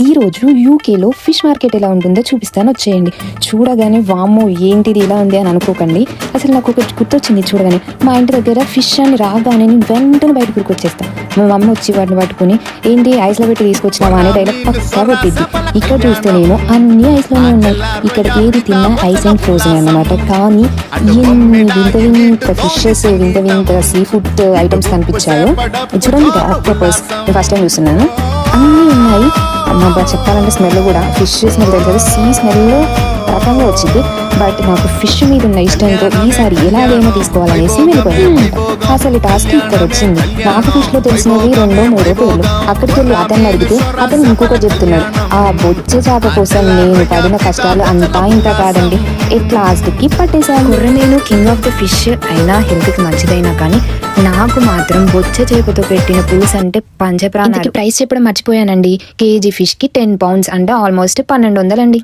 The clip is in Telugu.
ఈరోజు యూకేలో ఫిష్ మార్కెట్ ఎలా ఉంటుందో చూపిస్తాను, వచ్చేయండి. చూడగానే వామ్మో ఏంటిది ఇలా ఉంది అని అనుకోకండి. అసలు నాకు ఒకటి గుర్తొచ్చింది చూడగానే. మా ఇంటి దగ్గర ఫిష్ అని రాగానే నేను వెంటనే బయటకు ఉరికొచ్చేస్తాను. మా మమ్మీ వచ్చి వాటిని పట్టుకుని ఏంటి ఐస్లో పెట్టి తీసుకొచ్చినావా అనే డైలాగ్ పక్కా కొట్టిద్ది. ఇక్కడ చూస్తేనేమో అన్ని ఐస్లోనే ఉన్నాయి. ఇక్కడ ఏది తిన్నా ఐస్ అండ్ ఫ్రోజన్ అన్నమాట. కానీ ఎన్ని వింత వింత ఫిషెస్, వింత వింత సీ ఫుడ్ ఐటమ్స్ కనిపించాయో. చూడండి, ఇది ఆక్టోపస్ ఫస్ట్ టైం చూస్తున్నాను. అన్నీ ఉన్నాయి. మా చెప్పాలంటే స్మెల్ కూడా ఫిష్ స్మెల్ దగ్గర సీ స్మెల్ రకంగా వచ్చింది. బట్ నాకు ఫిష్ మీద ఉన్న ఇష్టంతో ఈసారి ఎలాగైనా తీసుకోవాలనేసి వెళ్ళిపోయాను. అసలు ఈ టాస్క్ ఇక్కడ వచ్చింది. నాకు ఫిష్లో తెలిసినవి 2-3 పేర్లు. అక్కడికి వెళ్ళి అతన్ని అడిగితే అతను ఇంకొకటి చెప్తున్నాడు. ఆ బొచ్చే చేప కోసం నేను పడిన కష్టాలు అంతా ఇంత కాదండి. లాస్ట్కి పట్టేశాను. నేను కింగ్ ఆఫ్ ద ఫిష్ అయినా హెల్త్కి మంచిదైనా కానీ నాకు మాత్రం బొచ్చే చేపతో పెట్టిన పులుసు అంటే పంచప్రాణాలు. ప్రైస్ చెప్పడం మర్చిపోయానండి. కేజీ ఫిష్కి 10 పౌండ్స్ అంటే ఆల్మోస్ట్ 1200 అండి.